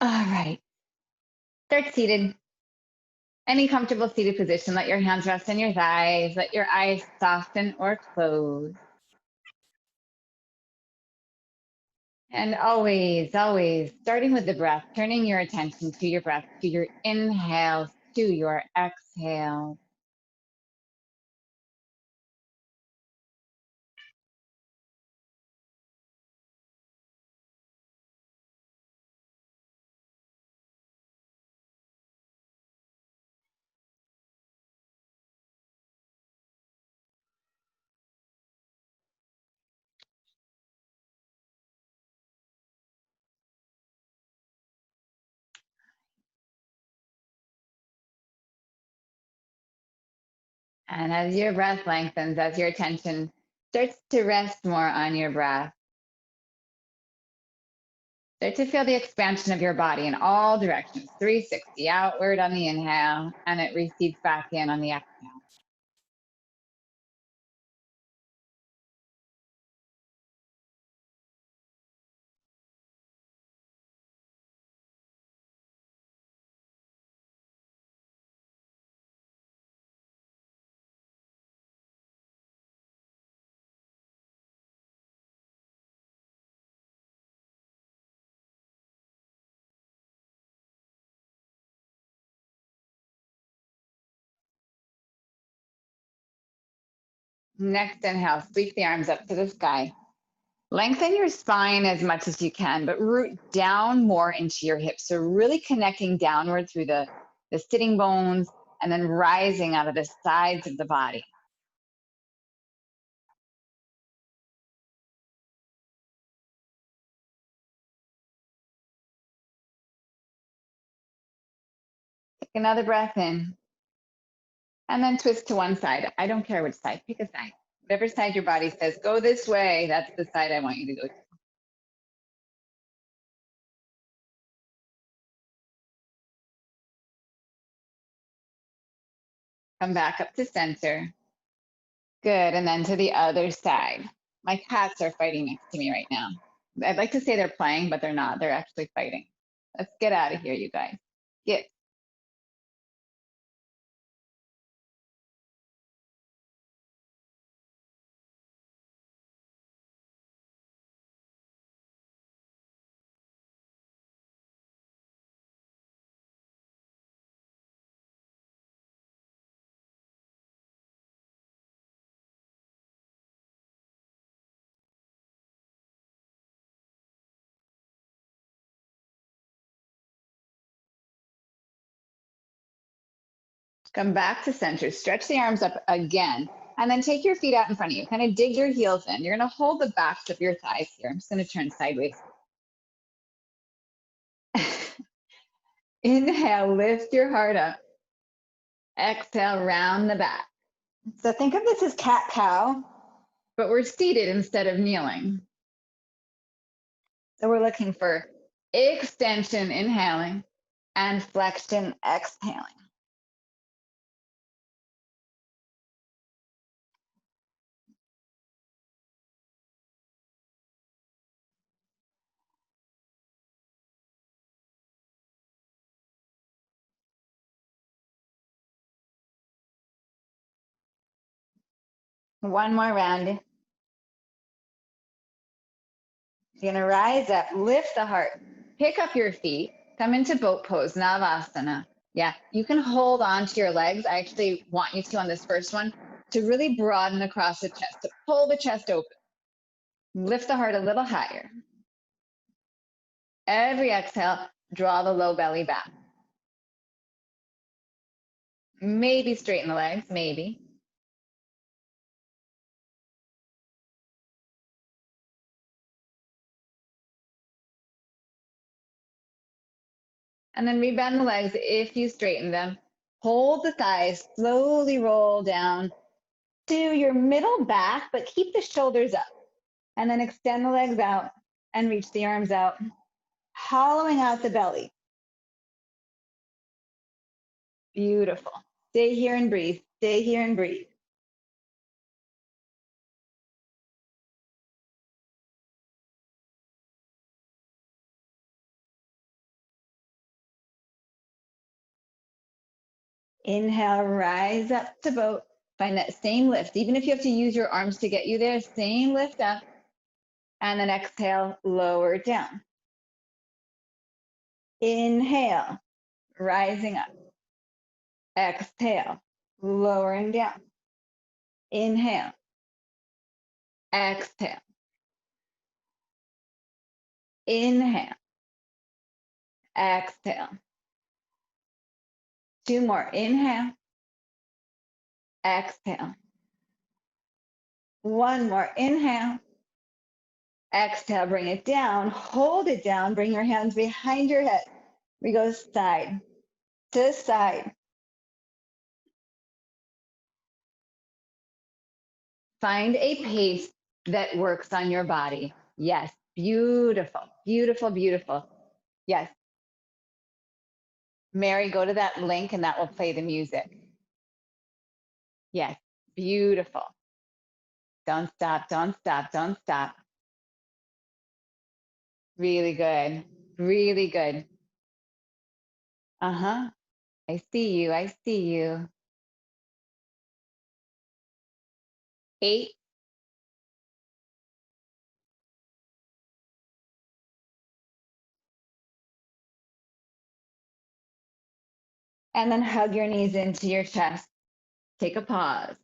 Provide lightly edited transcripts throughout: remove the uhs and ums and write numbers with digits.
All right. Start seated. Any comfortable seated position. Let your hands rest on your thighs. Let your eyes soften or close. And always, starting with the breath, turning your attention to your breath, to your inhale, to your exhale. And as your breath lengthens, as your attention starts to rest more on your breath, start to feel the expansion of your body in all directions, 360 outward on the inhale, and it recedes back in on the exhale. Next inhale, sweep the arms up to the sky. Lengthen your spine as much as you can, but root down more into your hips. So really connecting downward through the sitting bones and then rising out of the sides of the body. Take another breath in and then twist to one side. I don't care which side, pick a side. Whatever side your body says, go this way, that's the side I want you to go to. Come back up to center. Good. And then to the other side. My cats are fighting next to me right now. I'd like to say they're playing, but they're not. They're actually fighting. Let's get out of here, you guys. Get. Come back to center. Stretch the arms up again. And then take your feet out in front of you. Kind of dig your heels in. You're going to hold the backs of your thighs here. I'm just going to turn sideways. Inhale, lift your heart up. Exhale, round the back. So think of this as cat cow, but we're seated instead of kneeling. So we're looking for extension, inhaling, and flexion, exhaling. One more round. You're going to rise up, lift the heart, pick up your feet, come into boat pose, Navasana. Yeah, you can hold on to your legs. I actually want you to on this first one to really broaden across the chest, to pull the chest open. Lift the heart a little higher. Every exhale, draw the low belly back. Maybe straighten the legs, maybe. And then rebend the legs if you straighten them. Hold the thighs, slowly roll down to your middle back, but keep the shoulders up. And then extend the legs out and reach the arms out, hollowing out the belly. Beautiful. Stay here and breathe. Stay here and breathe. Inhale, rise up to boat. Find that same lift. Even if you have to use your arms to get you there, same lift up. And then exhale, lower down. Inhale, rising up. Exhale, lowering down. Inhale, exhale. Inhale, exhale. Two more. Inhale, exhale. One more. Inhale, exhale. Bring it down. Hold it down. Bring your hands behind your head. We go side to side. Find a pace that works on your body. Yes, beautiful, beautiful, beautiful. Yes. Mary, go to that link and that will play the music. Yes, beautiful. Don't stop, don't stop, don't stop. Really good, really good. Uh-huh. I see you, I see you. 8, and then hug your knees into your chest. Take a pause.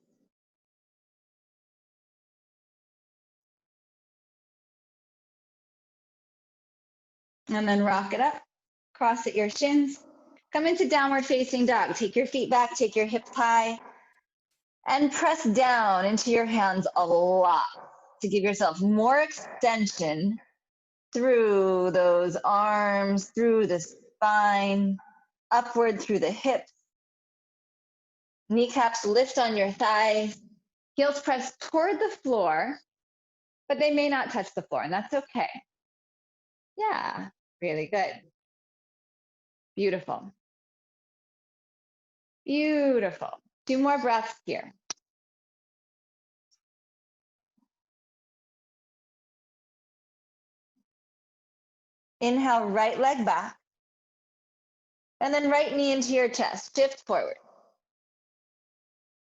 And then rock it up. Cross at your shins. Come into downward facing dog. Take your feet back, take your hips high, and press down into your hands a lot to give yourself more extension through those arms, through the spine, upward through the hips. Kneecaps lift on your thighs. Heels press toward the floor, but they may not touch the floor, and that's okay. Yeah, really good. Beautiful. Beautiful. 2 more breaths here. Inhale, right leg back. And then right knee into your chest. Shift forward.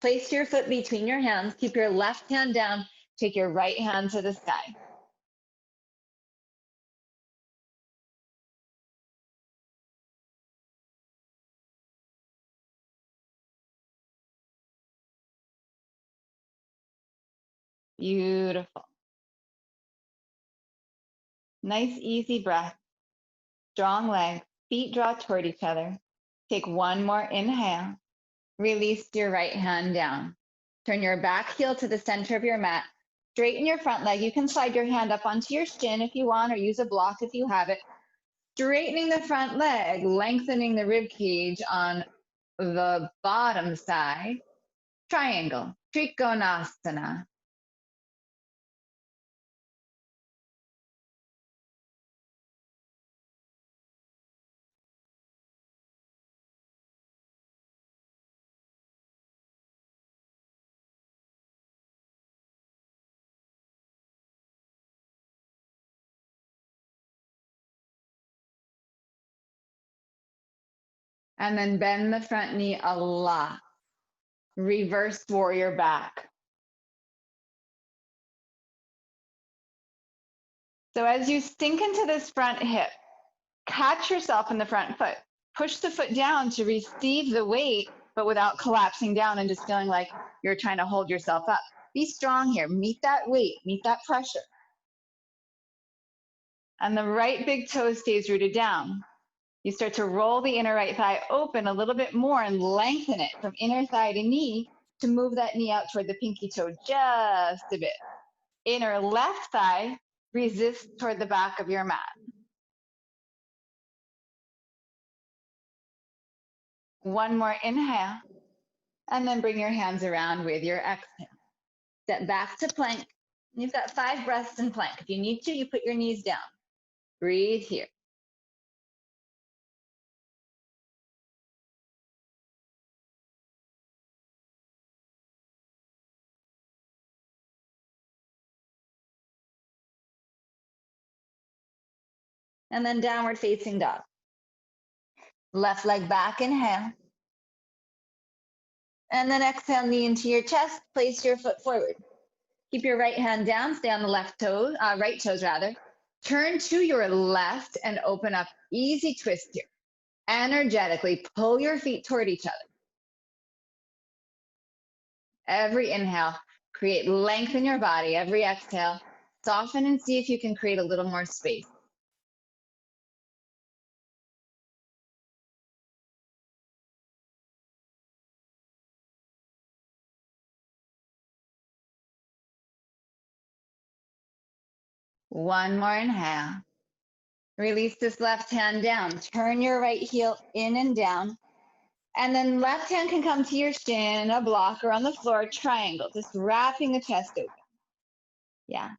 Place your foot between your hands. Keep your left hand down. Take your right hand to the sky. Beautiful. Nice, easy breath. Strong leg. Feet draw toward each other. Take one more inhale. Release your right hand down. Turn your back heel to the center of your mat. Straighten your front leg. You can slide your hand up onto your shin if you want, or use a block if you have it. Straightening the front leg, lengthening the rib cage on the bottom side. Triangle, Trikonasana. And then bend the front knee a lot. Reverse warrior back. So as you sink into this front hip, catch yourself in the front foot. Push the foot down to receive the weight, but without collapsing down and just feeling like you're trying to hold yourself up. Be strong here. Meet that weight, meet that pressure. And the right big toe stays rooted down. You start to roll the inner right thigh open a little bit more and lengthen it from inner thigh to knee to move that knee out toward the pinky toe just a bit. Inner left thigh resists toward the back of your mat. One more inhale, and then bring your hands around with your exhale. Step back to plank. You've got 5 breaths in plank. If you need to, you put your knees down. Breathe here. And then downward facing dog. Left leg back, inhale. And then exhale, knee into your chest, place your foot forward. Keep your right hand down, stay on the left toe, right toes rather. Turn to your left and open up. Easy twist here. Energetically pull your feet toward each other. Every inhale, create length in your body. Every exhale, soften and see if you can create a little more space. One more inhale. Release this left hand down. Turn your right heel in and down. And then left hand can come to your shin, a block, or on the floor, triangle, just wrapping the chest open. Yeah.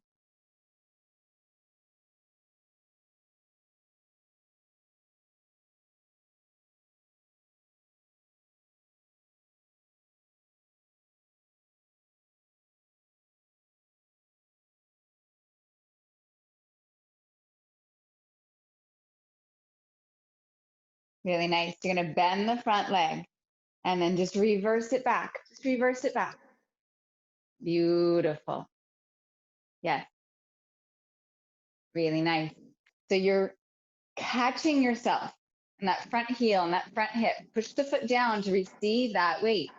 Really nice. You're going to bend the front leg and then just reverse it back. Just reverse it back. Beautiful. Yes. Really nice. So you're catching yourself in that front heel and that front hip. Push the foot down to receive that weight.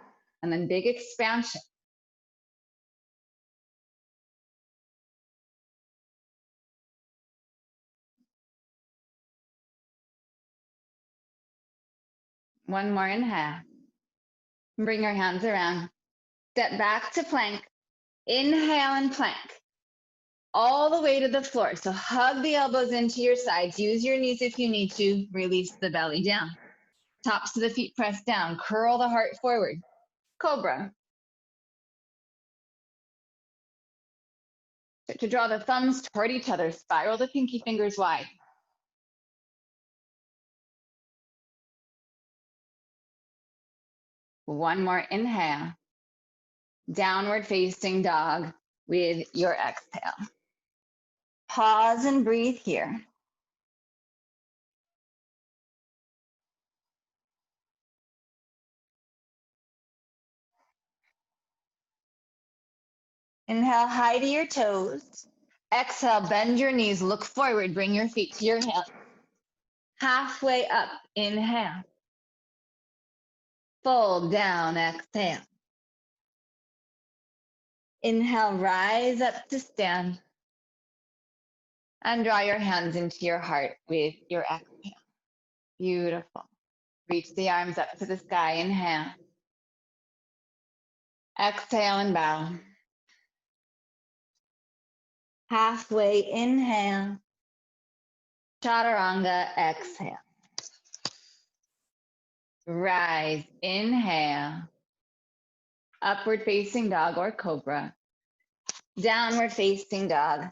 And then big expansion. One more inhale. Bring your hands around. Step back to plank. Inhale and plank. All the way to the floor. So hug the elbows into your sides. Use your knees if you need to. Release the belly down. Tops of the feet press down. Curl the heart forward. Cobra. Start to draw the thumbs toward each other. Spiral the pinky fingers wide. One more inhale. Downward facing dog with your exhale. Pause and breathe here. Inhale, high to your toes. Exhale, bend your knees, look forward, bring your feet to your hands. Halfway up, inhale. Fold down, exhale. Inhale, rise up to stand. And draw your hands into your heart with your exhale. Beautiful. Reach the arms up to the sky, inhale. Exhale and bow. Halfway, inhale. Chaturanga, exhale. Rise, inhale. Upward facing dog or cobra. Downward facing dog,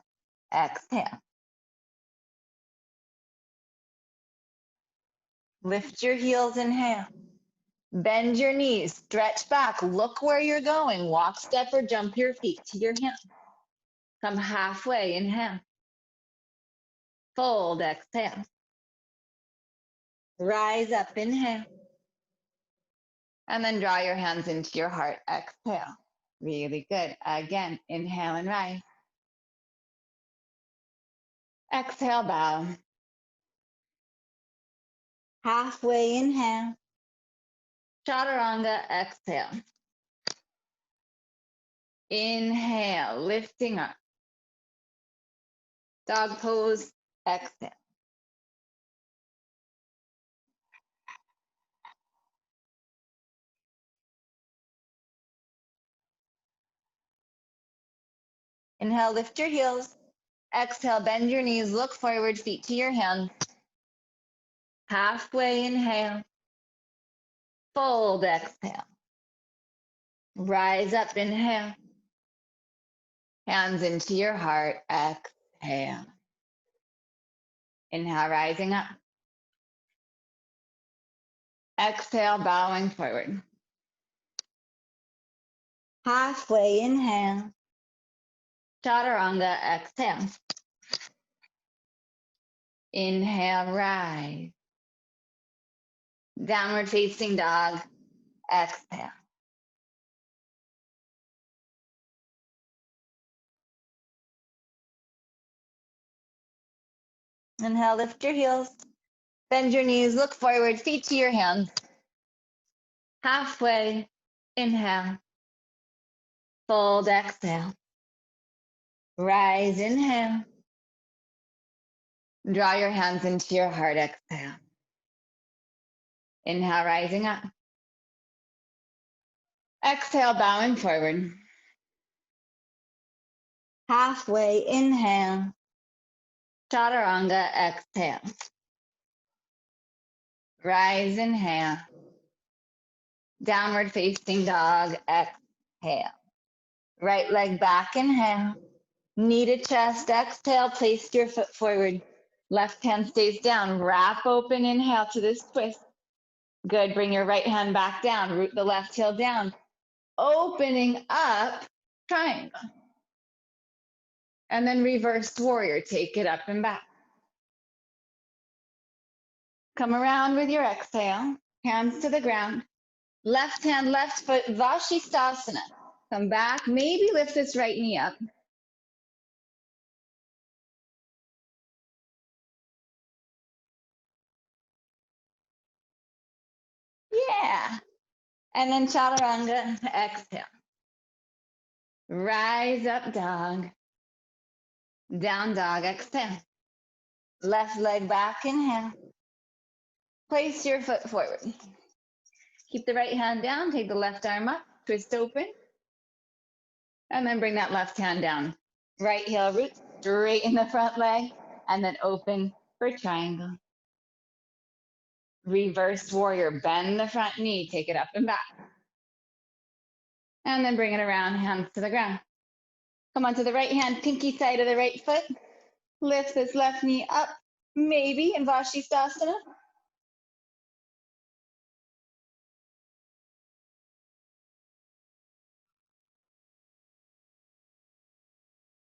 exhale. Lift your heels, inhale. Bend your knees, stretch back, look where you're going. Walk, step, or jump your feet to your hands. Come halfway, inhale. Fold, exhale. Rise up, inhale. And then draw your hands into your heart, exhale. Really good. Again, inhale and rise. Exhale, bow. Halfway, inhale. Chaturanga, exhale. Inhale, lifting up. Dog pose, exhale. Inhale, lift your heels. Exhale, bend your knees, look forward, feet to your hands. Halfway, inhale. Fold, exhale. Rise up, inhale. Hands into your heart, exhale. Inhale, rising up. Exhale, bowing forward. Halfway, inhale. Chaturanga, exhale. Inhale, rise. Downward facing dog, exhale. Inhale, lift your heels. Bend your knees, look forward, feet to your hands. Halfway, inhale. Fold, exhale. Rise, inhale. Draw your hands into your heart, exhale. Inhale, rising up. Exhale, bowing forward. Halfway, inhale. Chaturanga, exhale. Rise, inhale. Downward facing dog, exhale. Right leg back, inhale. Knee to chest, exhale, place your foot forward. Left hand stays down, wrap open, inhale to this twist. Good, bring your right hand back down, root the left heel down. Opening up, triangle. And then reverse warrior, take it up and back. Come around with your exhale, hands to the ground. Left hand, left foot, Vashisthasana. Come back, maybe lift this right knee up. Yeah. And then chaturanga, exhale. Rise up dog. Down dog, exhale. Left leg back, inhale. Place your foot forward. Keep the right hand down, take the left arm up, twist open. And then bring that left hand down. Right heel root, straighten the front leg, and then open for triangle. Reverse warrior, bend the front knee, take it up and back. And then bring it around, hands to the ground. Come onto the right hand, pinky side of the right foot. Lift this left knee up, maybe in Vashisthasana.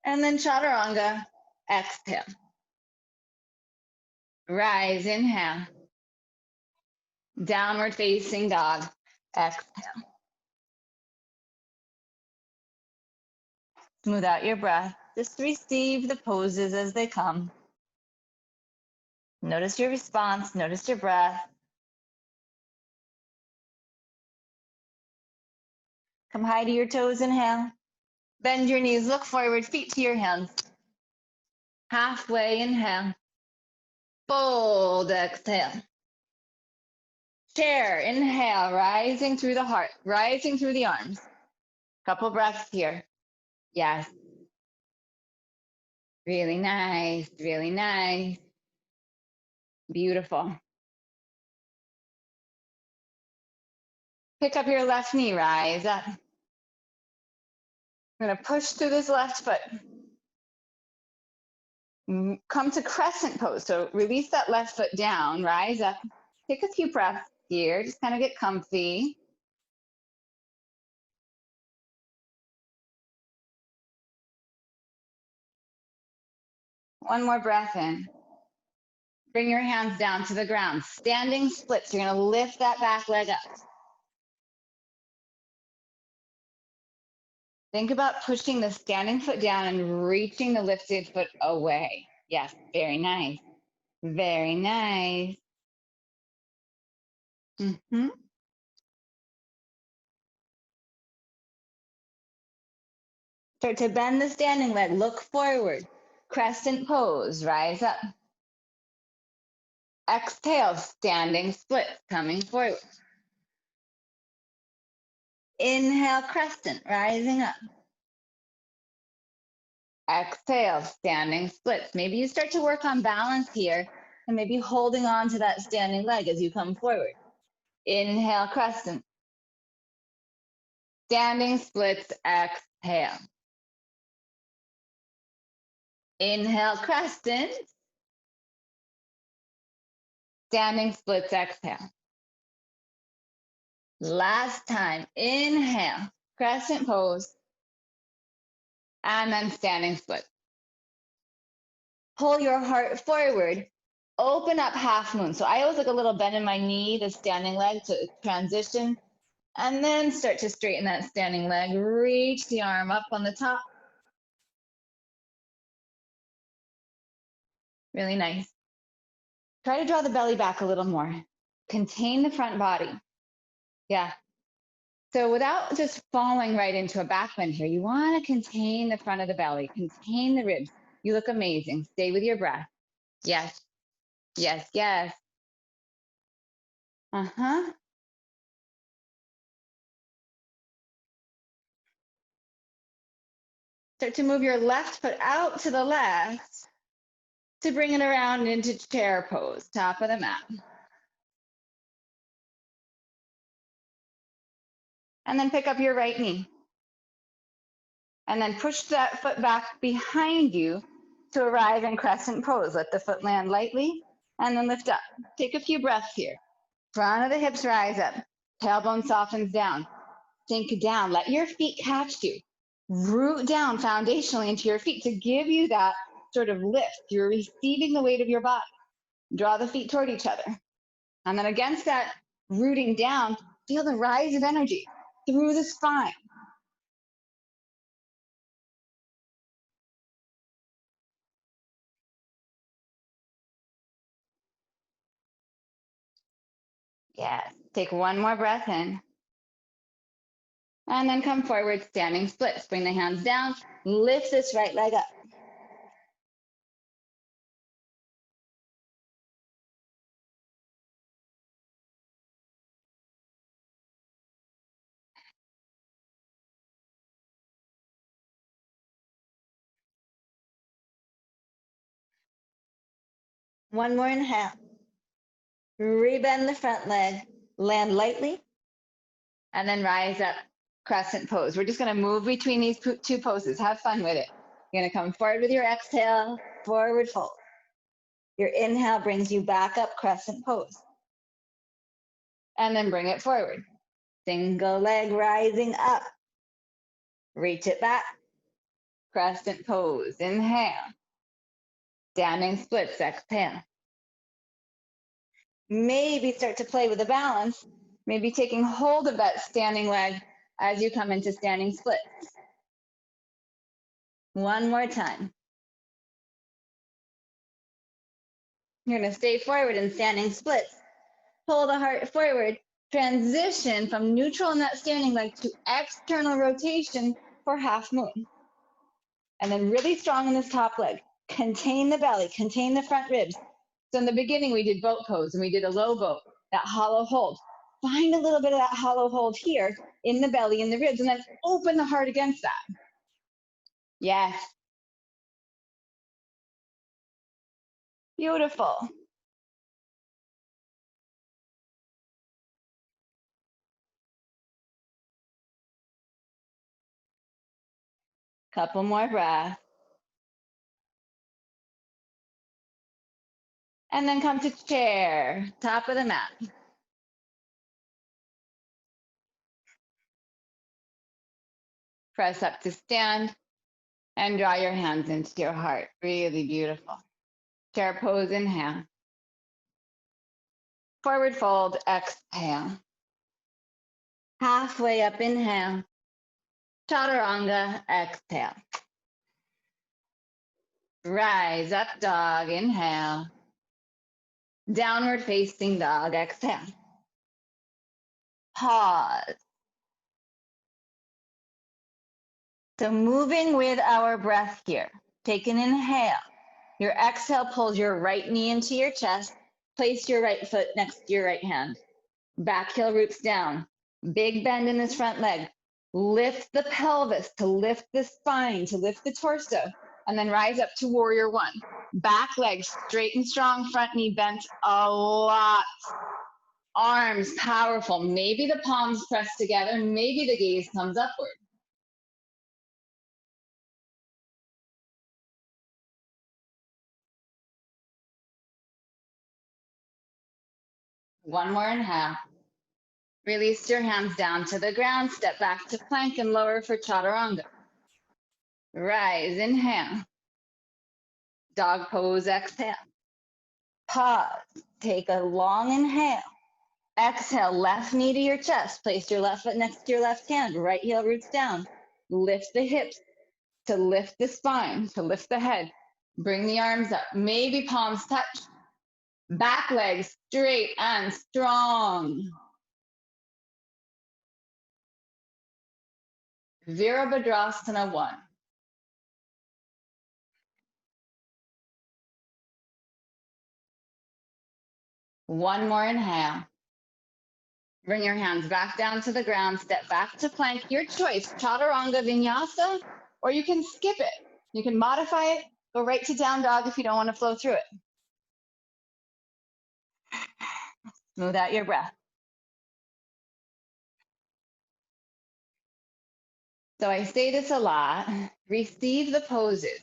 And then chaturanga, exhale. Rise, inhale. Downward facing dog, exhale. Smooth out your breath. Just receive the poses as they come. Notice your response, notice your breath. Come high to your toes, inhale. Bend your knees, look forward, feet to your hands. Halfway, inhale. Fold, exhale. Chair, inhale, rising through the heart, rising through the arms. Couple breaths here. Yes. Really nice, really nice. Beautiful. Pick up your left knee, rise up. We're gonna push through this left foot. Come to crescent pose. So release that left foot down, rise up. Take a few breaths here, just kind of get comfy. One more breath in. Bring your hands down to the ground. Standing splits. You're going to lift that back leg up. Think about pushing the standing foot down and reaching the lifted foot away. Yes, very nice. Very nice. Start to bend the standing leg. Look forward. Crescent pose. Rise up. Exhale, standing splits, coming forward. Inhale, crescent, rising up. Exhale, standing splits. Maybe you start to work on balance here and maybe holding on to that standing leg as you come forward. Inhale, crescent. Standing splits, exhale. Inhale, crescent. Standing splits, exhale. Last time, inhale, crescent pose, and then standing split. Pull your heart forward, open up half moon. So I always like a little bend in my knee, the standing leg to transition, and then start to straighten that standing leg. Reach the arm up on the top. Really nice. Try to draw the belly back a little more. Contain the front body. Yeah. So without just falling right into a back bend here, you want to contain the front of the belly, contain the ribs. You look amazing. Stay with your breath. Yes, yes, yes. Uh-huh. Start to move your left foot out to the left to bring it around into chair pose, top of the mat. And then pick up your right knee. And then push that foot back behind you to arrive in crescent pose. Let the foot land lightly and then lift up. Take a few breaths here. Front of the hips rise up. Tailbone softens down. Sink down. Let your feet catch you. Root down foundationally into your feet to give you that sort of lift. You're receiving the weight of your body. Draw the feet toward each other. And then against that rooting down, feel the rise of energy through the spine. Yes. Take one more breath in. And then come forward, standing splits. Bring the hands down. Lift this right leg up. One more inhale. Rebend the front leg. Land lightly. And then rise up, crescent pose. We're just going to move between these two poses. Have fun with it. You're going to come forward with your exhale, forward fold. Your inhale brings you back up, crescent pose. And then bring it forward. Single leg rising up. Reach it back. Crescent pose. Inhale. Standing splits. Exhale. Maybe start to play with the balance. Maybe taking hold of that standing leg as you come into standing splits. One more time. You're going to stay forward in standing splits. Pull the heart forward. Transition from neutral in that standing leg to external rotation for half moon. And then really strong in this top leg. Contain the belly, contain the front ribs. So in the beginning, we did boat pose and we did a low boat, that hollow hold. Find a little bit of that hollow hold here in the belly and the ribs, and then open the heart against that. Yes. Beautiful. Couple more breaths. And then come to chair, top of the mat. Press up to stand and draw your hands into your heart. Really beautiful. Chair pose, inhale. Forward fold, exhale. Halfway up, inhale. Chaturanga, exhale. Rise up, dog, inhale. Downward facing dog, exhale. Pause. So moving with our breath here. Take an inhale. Your exhale pulls your right knee into your chest. Place your right foot next to your right hand. Back heel roots down. Big bend in this front leg. Lift the pelvis to lift the spine, to lift the torso, and then rise up to warrior one. Back leg straight and strong, front knee bent a lot. Arms powerful. Maybe the palms press together, maybe the gaze comes upward. One more inhale. Release your hands down to the ground, step back to plank and lower for chaturanga. Rise, inhale. Dog pose, exhale. Pause, take a long inhale. Exhale, left knee to your chest. Place your left foot next to your left hand. Right heel roots down. Lift the hips to lift the spine, to lift the head. Bring the arms up. Maybe palms touch. Back leg straight and strong. Virabhadrasana 1. One more inhale. Bring your hands back down to the ground, step back to plank, your choice, chaturanga vinyasa, or you can skip it. You can modify it, go right to down dog if you don't want to flow through it. Smooth out your breath. So I say this a lot, receive the poses.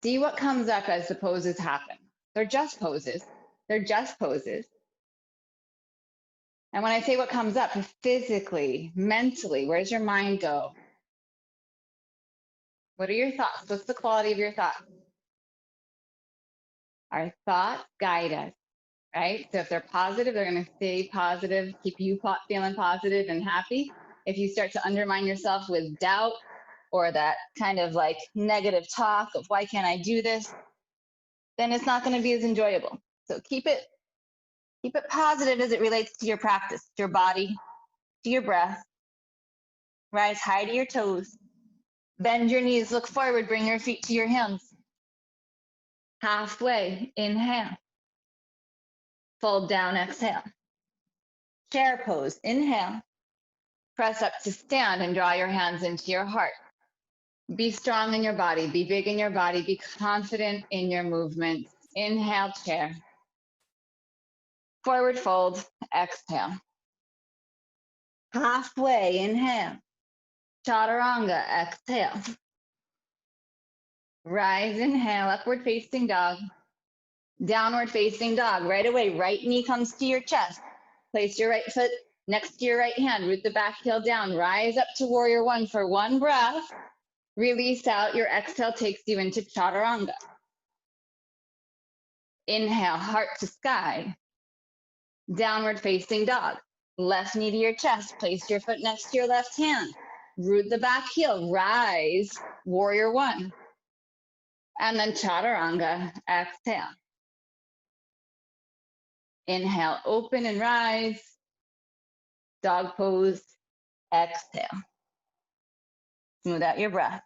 See what comes up as the poses happen. They're just poses. They're just poses. And when I say what comes up, physically, mentally, where does your mind go? What are your thoughts? What's the quality of your thoughts? Our thoughts guide us, right? So if they're positive, they're going to stay positive, keep you feeling positive and happy. If you start to undermine yourself with doubt or that kind of like negative talk of why can't I do this, then it's not going to be as enjoyable. So keep it positive as it relates to your practice, to your body, to your breath. Rise high to your toes. Bend your knees, look forward, bring your feet to your hands. Halfway, inhale. Fold down, exhale. Chair pose, inhale. Press up to stand and draw your hands into your heart. Be strong in your body, be big in your body, be confident in your movements. Inhale, chair. Forward fold, exhale. Halfway, inhale. Chaturanga, exhale. Rise, inhale, upward facing dog. Downward facing dog. Right away, right knee comes to your chest. Place your right foot next to your right hand. Root the back heel down. Rise up to warrior 1 for 1 breath. Release out. Your exhale takes you into chaturanga. Inhale, heart to sky. Downward facing dog. Left knee to your chest. Place your foot next to your left hand. Root the back heel. Rise, warrior 1. And then chaturanga, exhale. Inhale, open and rise. Dog pose, exhale. Smooth out your breath.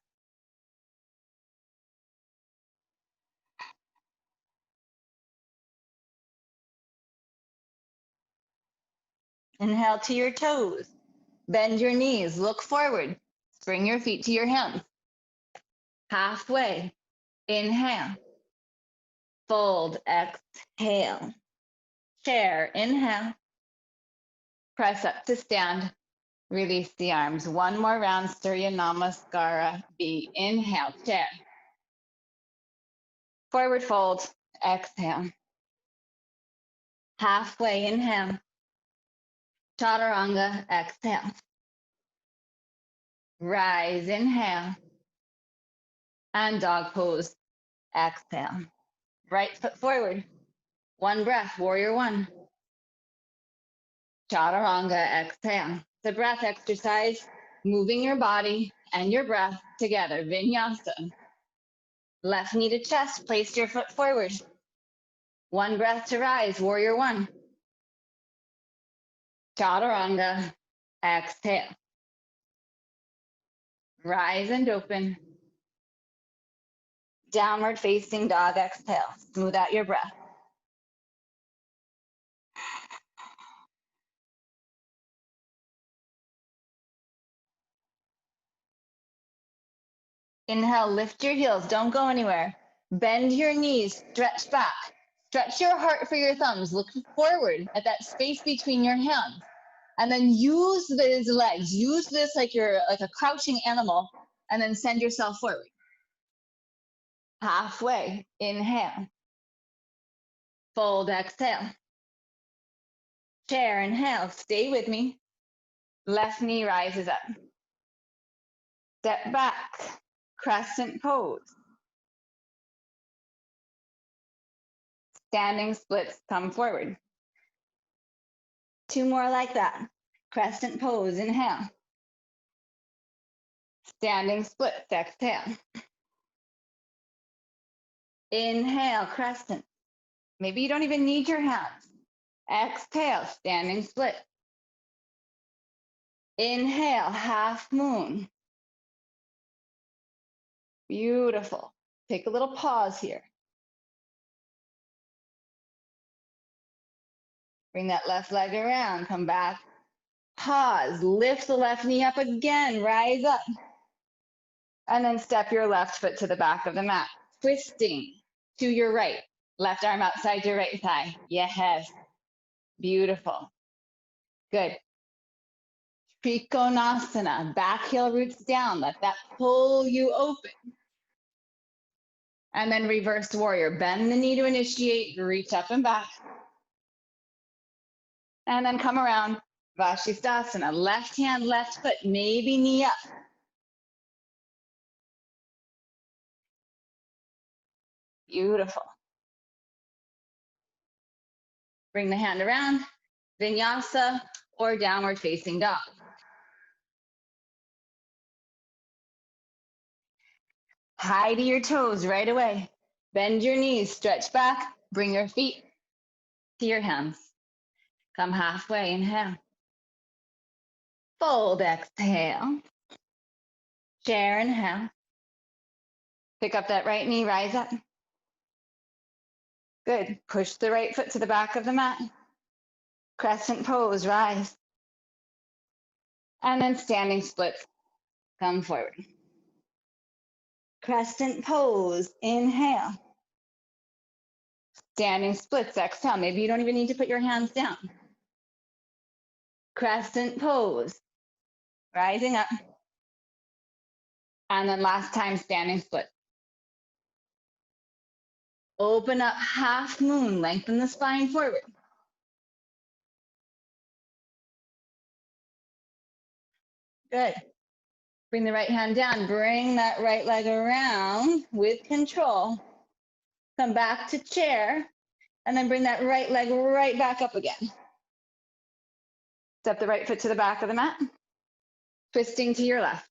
Inhale to your toes. Bend your knees, look forward. Bring your feet to your hands. Halfway, inhale. Fold, exhale. Chair, inhale. Press up to stand. Release the arms. One more round, Surya Namaskara B. Inhale, chair. Forward fold, exhale. Halfway, inhale. Chaturanga, exhale. Rise, inhale. And dog pose, exhale. Right foot forward. 1 breath, warrior 1. Chaturanga, exhale. The breath exercise, moving your body and your breath together. Vinyasa. Left knee to chest, place your foot forward. 1 breath to rise, warrior 1. Chaturanga, exhale. Rise and open. Downward facing dog, exhale. Smooth out your breath. Inhale, lift your heels, don't go anywhere. Bend your knees, stretch back. Stretch your heart for your thumbs. Look forward at that space between your hands. And then use these legs. Use this like you're like a crouching animal, and then send yourself forward. Halfway, inhale. Fold, exhale. Chair, inhale, stay with me. Left knee rises up. Step back, crescent pose. Standing splits, come forward. 2 more like that. Crescent pose, inhale. Standing splits, exhale. Inhale, crescent. Maybe you don't even need your hands. Exhale, standing split. Inhale, half moon. Beautiful. Take a little pause here. Bring that left leg around, come back. Pause, lift the left knee up again, rise up. And then step your left foot to the back of the mat, twisting to your right. Left arm outside your right thigh. Yes, beautiful. Good. Trikonasana, back heel roots down. Let that pull you open. And then reverse warrior. Bend the knee to initiate, reach up and back. And then come around, Vashisthasana. Left hand, left foot, maybe knee up. Beautiful. Bring the hand around, vinyasa or downward facing dog. High to your toes right away. Bend your knees, stretch back, bring your feet to your hands. Come halfway, inhale. Fold, exhale. Chair, inhale. Pick up that right knee, rise up. Good. Push the right foot to the back of the mat. Crescent pose, rise. And then standing splits, come forward. Crescent pose, inhale. Standing splits, exhale. Maybe you don't even need to put your hands down. Crescent pose, rising up. And then last time, standing split. Open up, half moon, lengthen the spine forward. Good. Bring the right hand down, bring that right leg around with control. Come back to chair, and then bring that right leg right back up again. Step the right foot to the back of the mat, twisting to your left.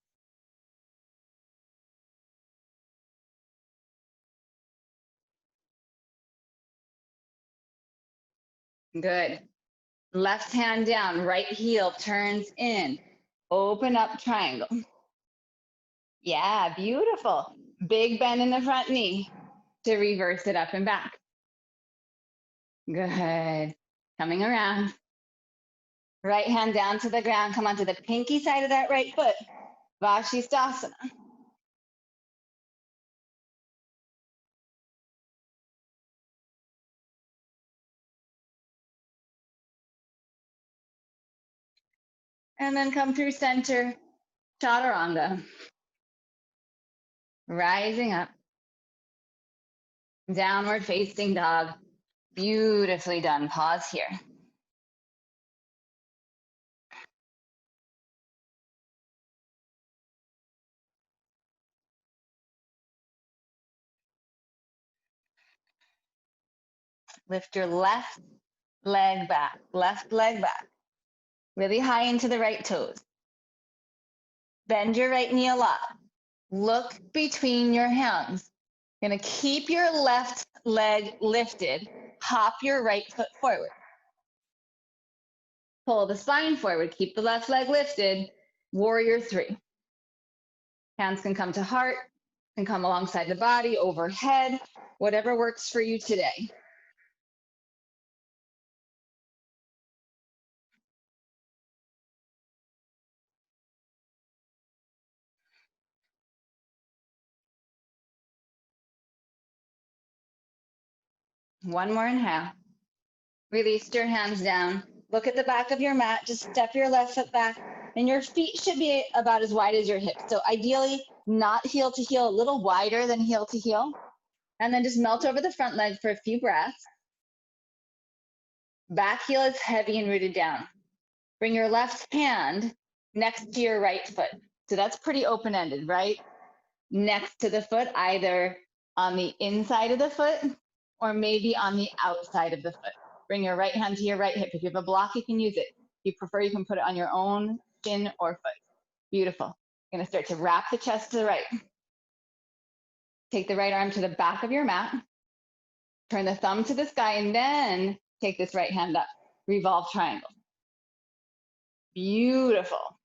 Good. Left hand down, right heel turns in. Open up, triangle. Yeah, beautiful. Big bend in the front knee to reverse it up and back. Good. Coming around. Right hand down to the ground. Come onto the pinky side of that right foot. Vashisthasana. And then come through center, chaturanga. Rising up. Downward facing dog. Beautifully done. Pause here. Lift your left leg back, really high into the right toes. Bend your right knee a lot. Look between your hands. Gonna keep your left leg lifted. Hop your right foot forward. Pull the spine forward. Keep the left leg lifted. Warrior three. Hands can come to heart, can come alongside the body, overhead, whatever works for you today. One more inhale. Release your hands down. Look at the back of your mat. Just step your left foot back. And your feet should be about as wide as your hips. So ideally, not heel to heel, a little wider than heel to heel. And then just melt over the front leg for a few breaths. Back heel is heavy and rooted down. Bring your left hand next to your right foot. So that's pretty open-ended, right? Next to the foot, either on the inside of the foot or maybe on the outside of the foot. Bring your right hand to your right hip. If you have a block, you can use it. If you prefer, you can put it on your own shin or foot. Beautiful. You're gonna start to wrap the chest to the right. Take the right arm to the back of your mat. Turn the thumb to the sky and then take this right hand up. Revolve triangle. Beautiful.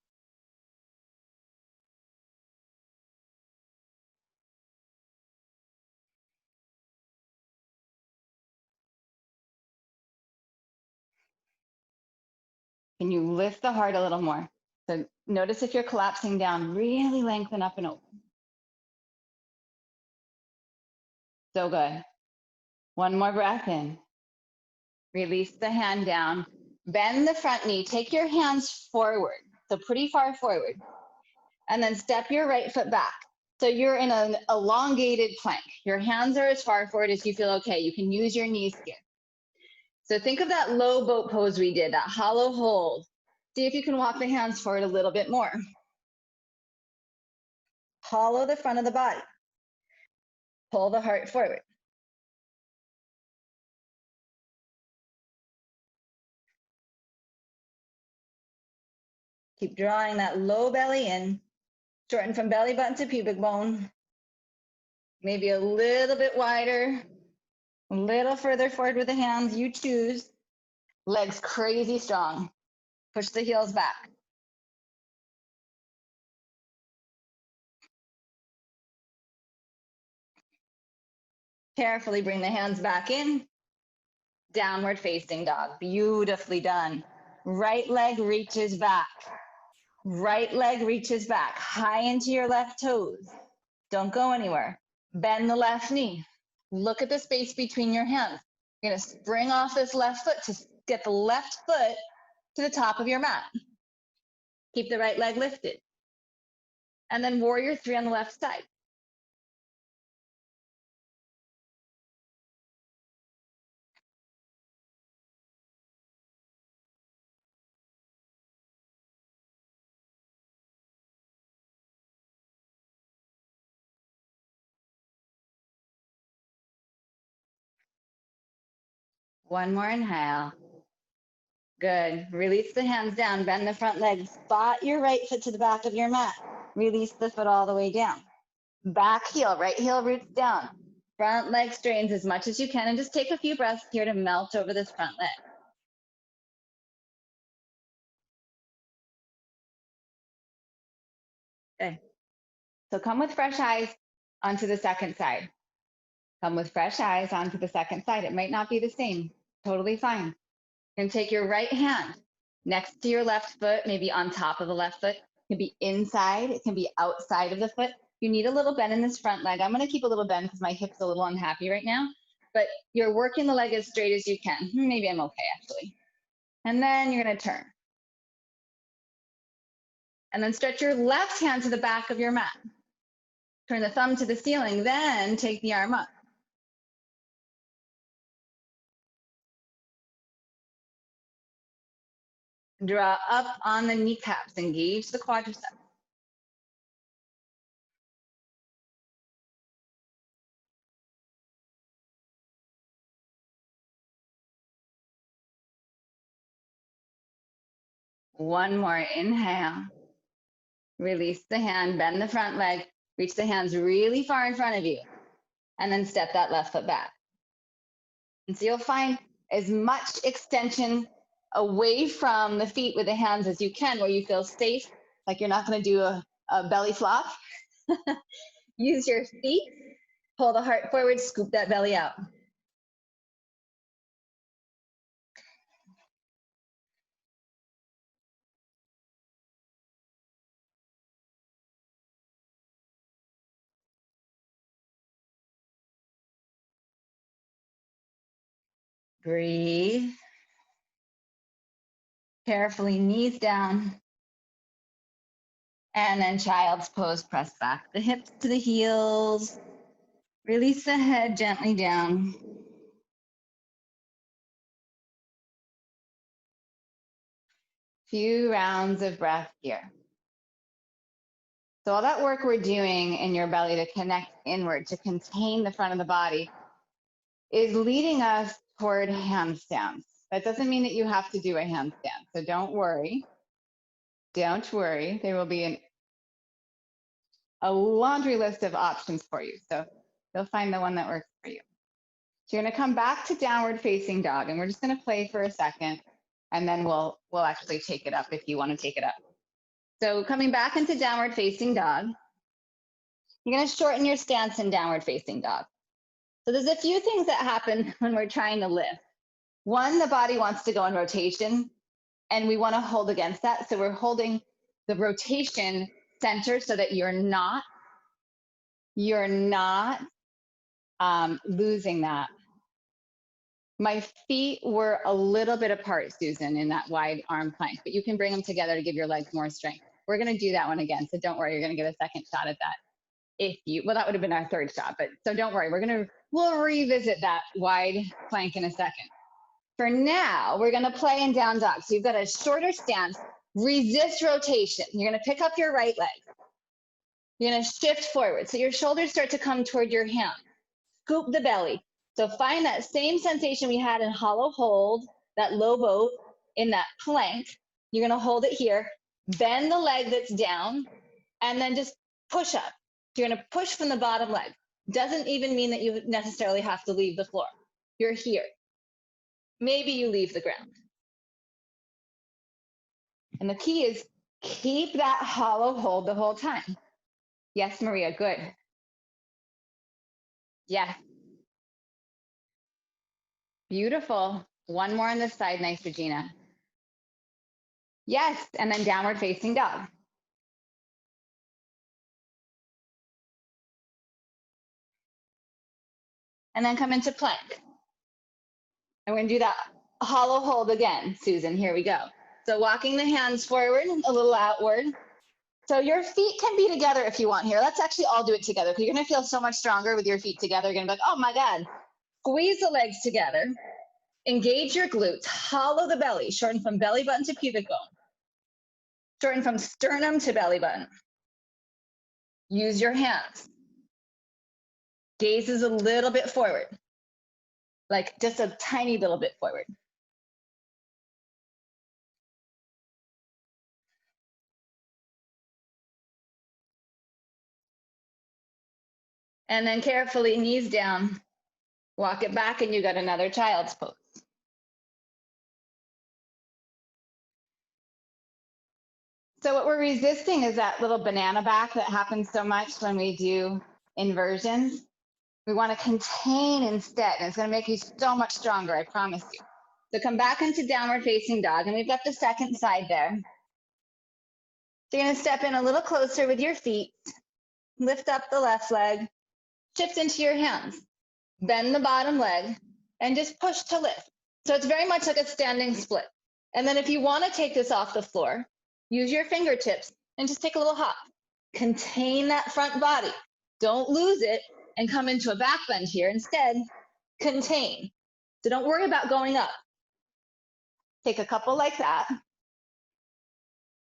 Can you lift the heart a little more? So notice if you're collapsing down, really lengthen up and open. So good. One more breath in. Release the hand down. Bend the front knee. Take your hands forward, so pretty far forward. And then step your right foot back. So you're in an elongated plank. Your hands are as far forward as you feel okay. You can use your knees here. So think of that low boat pose we did, that hollow hold. See if you can walk the hands forward a little bit more. Hollow the front of the body. Pull the heart forward. Keep drawing that low belly in. Shorten from belly button to pubic bone. Maybe a little bit wider. A little further forward with the hands, you choose. Legs crazy strong. Push the heels back. Carefully bring the hands back in. Downward facing dog. Beautifully done. Right leg reaches back. Right leg reaches back. High into your left toes. Don't go anywhere. Bend the left knee. Look at the space between your hands. You're going to spring off this left foot to get the left foot to the top of your mat. Keep the right leg lifted. And then warrior three on the left side. One more inhale. Good. Release the hands down. Bend the front leg. Spot your right foot to the back of your mat. Release the foot all the way down. Back heel, right heel roots down. Front leg straightens as much as you can, and just take a few breaths here to melt over this front leg. Okay. So come with fresh eyes onto the second side. Come with fresh eyes onto the second side. It might not be the same. Totally fine. You're going to take your right hand next to your left foot, maybe on top of the left foot. It can be inside. It can be outside of the foot. You need a little bend in this front leg. I'm going to keep a little bend because my hip's a little unhappy right now. But you're working the leg as straight as you can. Maybe I'm okay, actually. And then you're going to turn. And then stretch your left hand to the back of your mat. Turn the thumb to the ceiling, then take the arm up. Draw up on the kneecaps, engage the quadriceps. One more inhale. Release the hand, bend the front leg, reach the hands really far in front of you, and then step that left foot back. And so you'll find as much extension away from the feet with the hands as you can, where you feel safe, like you're not going to do a belly flop. Use your feet, pull the heart forward, scoop that belly out. Breathe. Carefully, knees down. And then child's pose, press back the hips to the heels. Release the head gently down. Few rounds of breath here. So all that work we're doing in your belly to connect inward, to contain the front of the body, is leading us toward handstands. That doesn't mean that you have to do a handstand. So don't worry. Don't worry. There will be a laundry list of options for you. So you'll find the one that works for you. So you're gonna come back to downward facing dog, and we're just gonna play for a second, and then we'll actually take it up if you wanna take it up. So coming back into downward facing dog, you're gonna shorten your stance in downward facing dog. So there's a few things that happen when we're trying to lift. One, the body wants to go in rotation, and we wanna hold against that. So we're holding the rotation center so that you're not losing that. My feet were a little bit apart, Susan, in that wide arm plank, but you can bring them together to give your legs more strength. We're gonna do that one again, so don't worry, you're gonna get a second shot at that. Well, that would have been our third shot, but so don't worry, we'll revisit that wide plank in a second. For now, we're gonna play in down dog. So you've got a shorter stance, resist rotation. You're gonna pick up your right leg. You're gonna shift forward. So your shoulders start to come toward your hand. Scoop the belly. So find that same sensation we had in hollow hold, that low boat in that plank. You're gonna hold it here, bend the leg that's down, and then just push up. You're gonna push from the bottom leg. Doesn't even mean that you necessarily have to leave the floor. You're here. Maybe you leave the ground. And the key is keep that hollow hold the whole time. Yes, Maria, good. Yes. Beautiful. One more on this side. Nice, Regina. Yes, and then downward facing dog. And then come into plank. And we're gonna do that hollow hold again, Susan. Here we go. So walking the hands forward, a little outward. So your feet can be together if you want here. Let's actually all do it together because you're gonna feel so much stronger with your feet together. You're gonna be like, oh my God. Squeeze the legs together. Engage your glutes. Hollow the belly. Shorten from belly button to pubic bone. Shorten from sternum to belly button. Use your hands. Gaze is a little bit forward. Like just a tiny little bit forward. And then carefully knees down, walk it back, and you got another child's pose. So what we're resisting is that little banana back that happens so much when we do inversions. We want to contain instead, and it's going to make you so much stronger, I promise you. So come back into downward facing dog, and we've got the second side there. So you're going to step in a little closer with your feet, lift up the left leg, shift into your hands, bend the bottom leg, and just push to lift. So it's very much like a standing split. And then if you want to take this off the floor, use your fingertips and just take a little hop. Contain that front body. Don't lose it and come into a back bend here. Instead, contain. So don't worry about going up. Take a couple like that.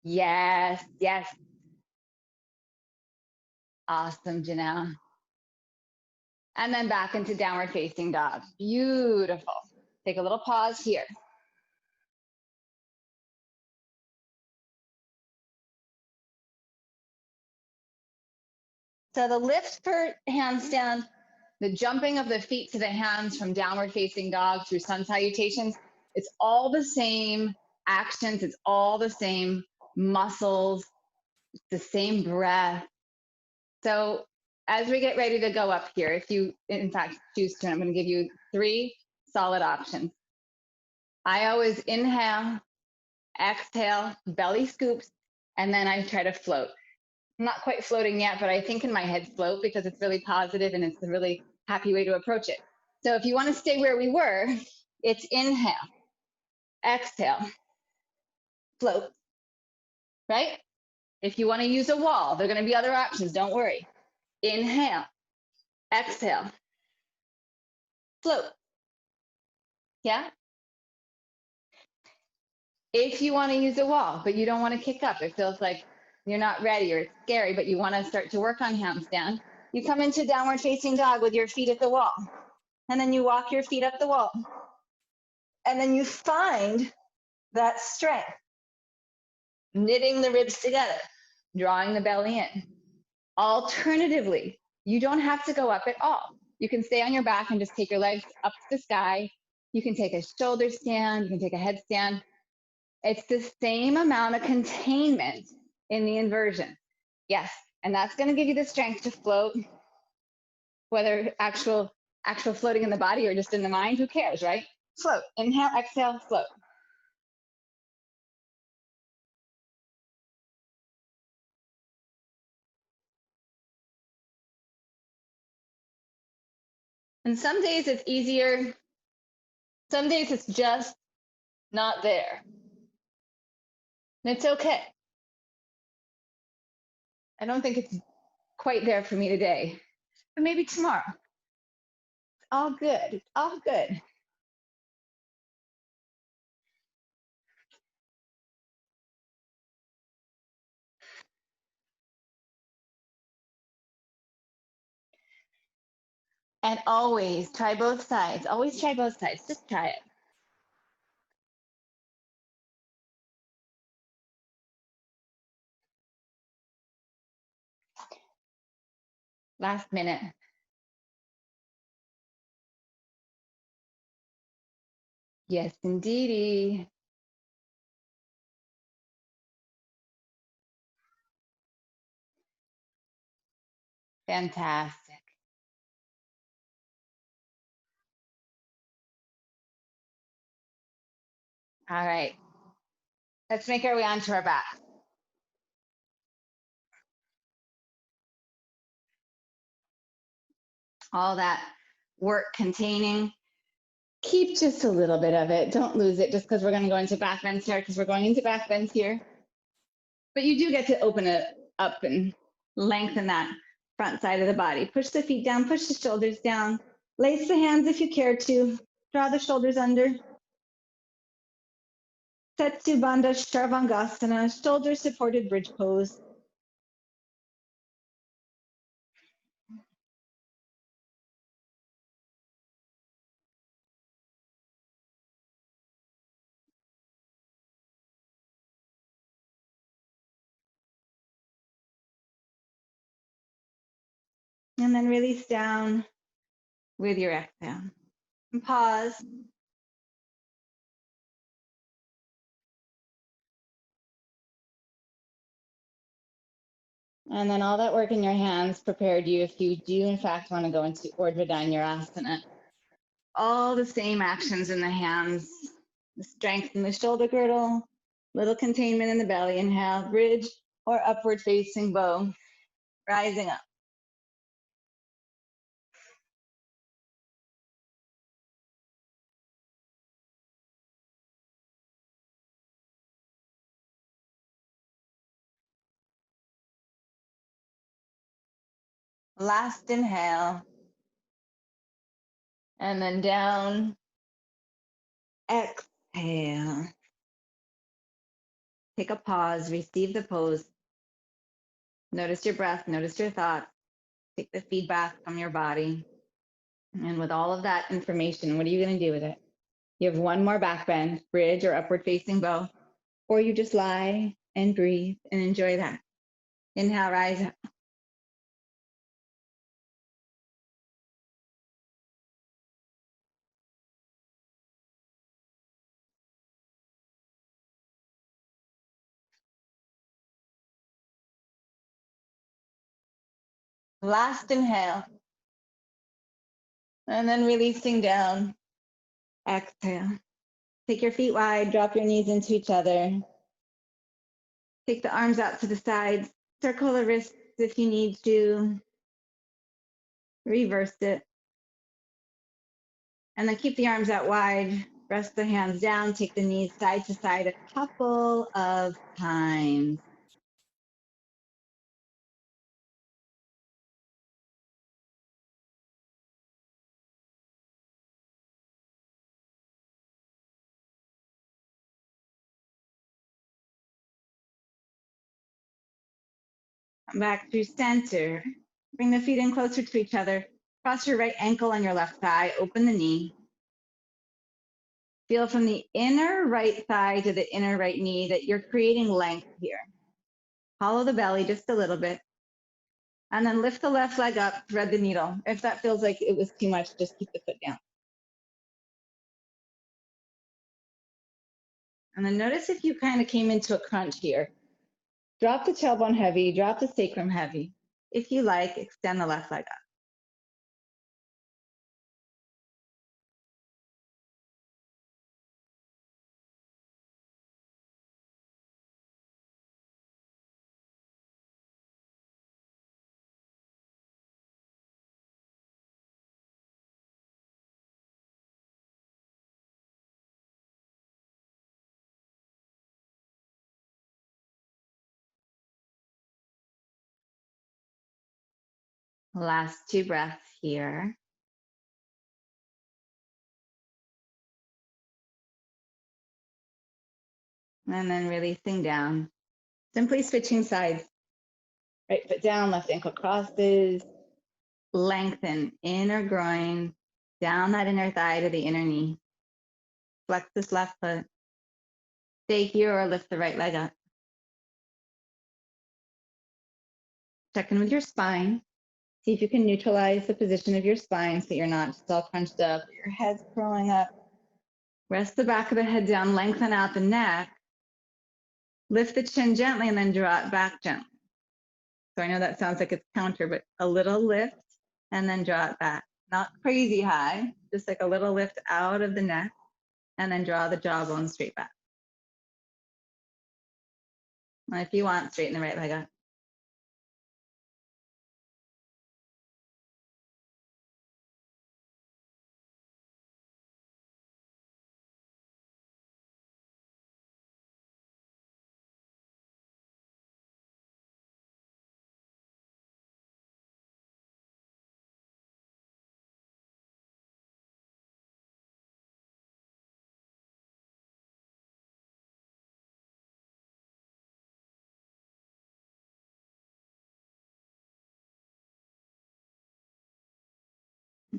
Yes, yes. Awesome, Janelle. And then back into downward facing dog. Beautiful. Take a little pause here. So the lift for handstand, the jumping of the feet to the hands from downward facing dog through sun salutations, it's all the same actions, it's all the same muscles, the same breath. So as we get ready to go up here, if you in fact choose to, I'm going to give you 3 solid options. I always inhale, exhale, belly scoops, and then I try to float. I'm not quite floating yet, but I think in my head float because it's really positive and it's a really happy way to approach it. So if you want to stay where we were, it's inhale, exhale, float, right? If you want to use a wall, there are going to be other options, don't worry. Inhale, exhale, float. Yeah? If you want to use a wall, but you don't want to kick up, it feels like you're not ready or it's scary, but you want to start to work on handstand, you come into downward facing dog with your feet at the wall. And then you walk your feet up the wall. And then you find that strength, knitting the ribs together, drawing the belly in. Alternatively, you don't have to go up at all. You can stay on your back and just take your legs up to the sky. You can take a shoulder stand, you can take a headstand. It's the same amount of containment in the inversion. Yes, and that's going to give you the strength to float, whether actual floating in the body or just in the mind, who cares, right? Float, inhale, exhale, float. And some days it's easier. Some days it's just not there. And it's okay. I don't think it's quite there for me today, but maybe tomorrow. It's all good. It's all good. And always try both sides. Always try both sides. Just try it. Last minute. Yes, indeedy. Fantastic. All right. Let's make our way onto our back. All that work containing. Keep just a little bit of it. Don't lose it just because we're going to go into back bends here, because we're going into back bends here. But you do get to open it up and lengthen that front side of the body. Push the feet down, push the shoulders down. Lace the hands if you care to. Draw the shoulders under. Setsu Bandha Sharvangasana, shoulder supported bridge pose. And then release down with your exhale. And pause. And then all that work in your hands prepared you if you do in fact want to go into Urdhva Dhanurasana. All the same actions in the hands. The strength in the shoulder girdle, little containment in the belly. Inhale, bridge or upward facing bow, rising up. Last inhale. And then down. Exhale. Take a pause, receive the pose. Notice your breath, notice your thoughts. Take the feedback from your body. And with all of that information, what are you going to do with it? You have one more back bend, bridge or upward facing bow, or you just lie and breathe and enjoy that. Inhale, rise up. Last inhale. And then releasing down. Exhale. Take your feet wide, drop your knees into each other. Take the arms out to the sides. Circle the wrists if you need to. Reverse it. And then keep the arms out wide. Rest the hands down. Take the knees side to side a couple of times. Come back through center. Bring the feet in closer to each other. Cross your right ankle on your left thigh. Open the knee. Feel from the inner right thigh to the inner right knee that you're creating length here. Hollow the belly just a little bit. And then lift the left leg up, thread the needle. If that feels like it was too much, just keep the foot down. And then notice if you kind of came into a crunch here. Drop the tailbone heavy, drop the sacrum heavy. If you like, extend the left leg up. Last 2 breaths here. And then releasing down. Simply switching sides. Right foot down, left ankle crosses. Lengthen inner groin, down that inner thigh to the inner knee. Flex this left foot. Stay here or lift the right leg up. Check in with your spine. See if you can neutralize the position of your spine so you're not just all crunched up, your head's curling up. Rest the back of the head down, lengthen out the neck. Lift the chin gently and then draw it back gently. So I know that sounds like it's counter, but a little lift and then draw it back. Not crazy high, just like a little lift out of the neck and then draw the jawbone straight back. And if you want, straighten the right leg up.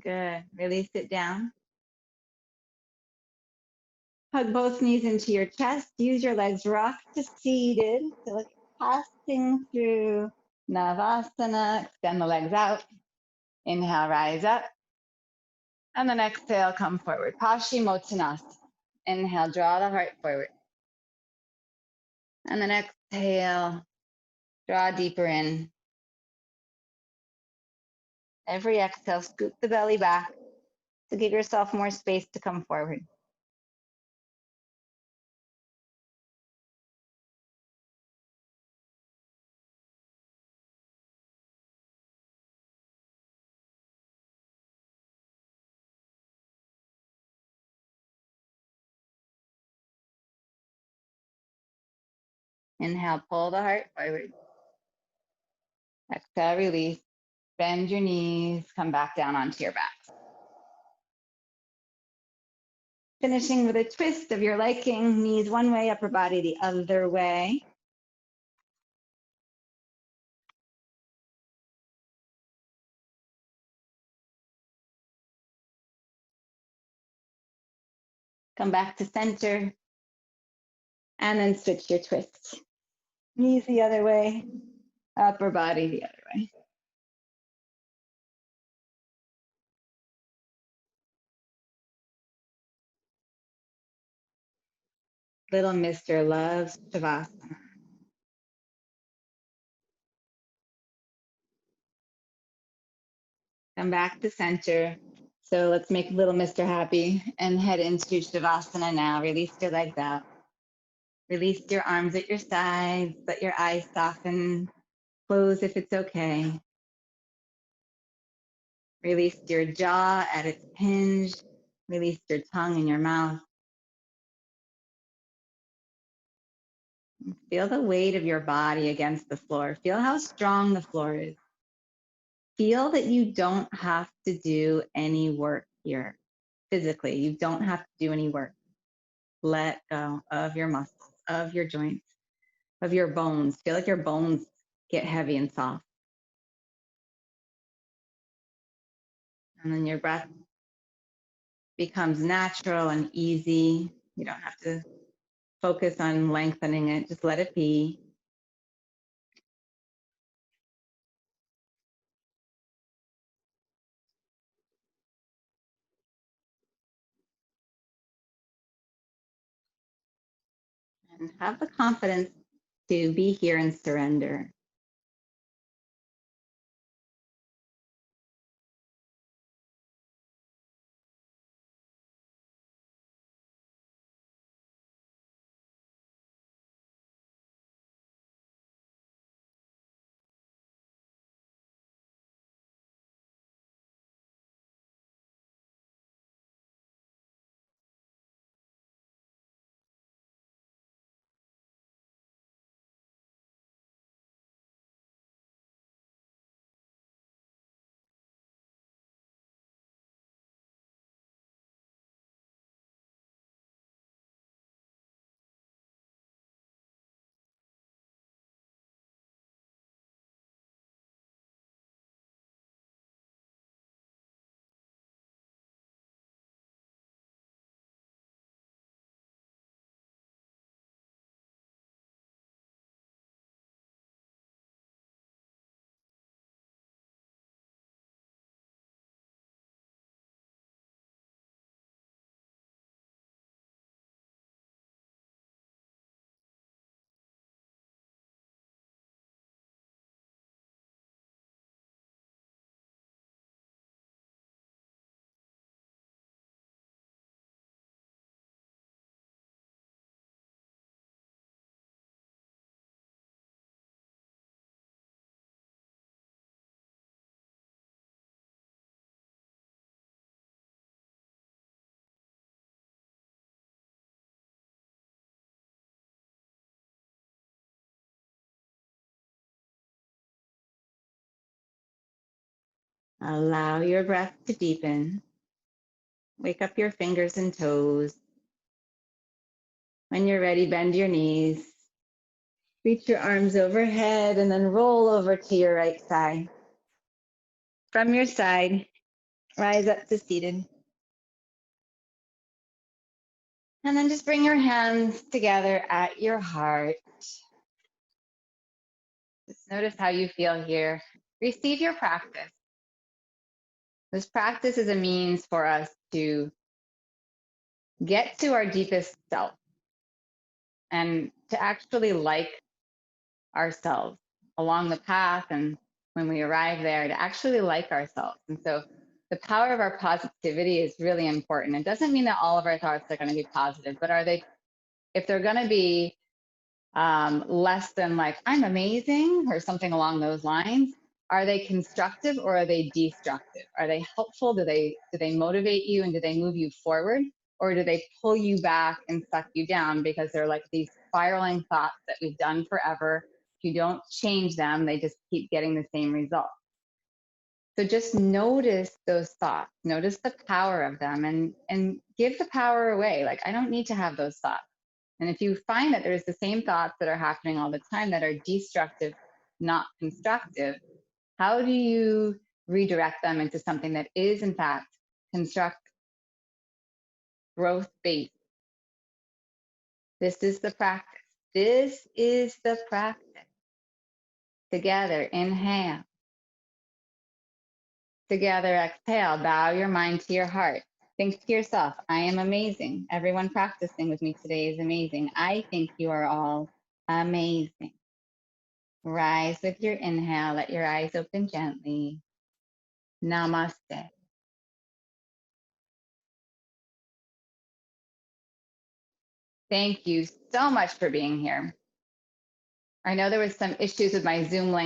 Good. Release it down. Hug both knees into your chest. Use your legs rock to seated. So like passing through Navasana. Extend the legs out. Inhale, rise up. And then exhale, come forward. Paschimottanasana. Inhale, draw the heart forward. And then exhale, draw deeper in. Every exhale, scoop the belly back to give yourself more space to come forward. Inhale, pull the heart forward. Exhale, release. Bend your knees, come back down onto your back. Finishing with a twist of your liking, knees one way, upper body the other way. Come back to center, and then switch your twist. Knees the other way, upper body the other way. Little Mr. loves Shavasana. Come back to center. So let's make little Mr. happy and head into Shavasana now. Release your legs out. Release your arms at your sides. Let your eyes soften. Close if it's okay. Release your jaw at its hinge. Release your tongue in your mouth. Feel the weight of your body against the floor. Feel how strong the floor is. Feel that you don't have to do any work here physically. You don't have to do any work. Let go of your muscles, of your joints, of your bones. Feel like your bones get heavy and soft. And then your breath becomes natural and easy. You don't have to focus on lengthening it. Just let it be. and have the confidence to be here and surrender. Allow your breath to deepen. Wake up your fingers and toes. When you're ready, bend your knees. Reach your arms overhead and then roll over to your right side. From your side, rise up to seated. And then just bring your hands together at your heart. Just notice how you feel here. Receive your practice. This practice is a means for us to get to our deepest self and to actually like ourselves along the path, and when we arrive there, to actually like ourselves. And so the power of our positivity is really important. It doesn't mean that all of our thoughts are going to be positive, but are they, if they're going to be less than like, I'm amazing or something along those lines, are they constructive or are they destructive? Are they helpful? Do they motivate you and do they move you forward? Or do they pull you back and suck you down because they're like these spiraling thoughts that we've done forever? If you don't change them, they just keep getting the same result. So just notice those thoughts, notice the power of them, and give the power away. Like, I don't need to have those thoughts. And if you find that there's the same thoughts that are happening all the time that are destructive, not constructive, how do you redirect them into something that is, in fact, constructive, growth based? This is the practice. This is the practice. Together, inhale. Together, exhale. Bow your mind to your heart. Think to yourself, I am amazing. Everyone practicing with me today is amazing. I think you are all amazing. Rise with your inhale. Let your eyes open gently. Namaste. Thank you so much for being here. I know there was some issues with my Zoom link.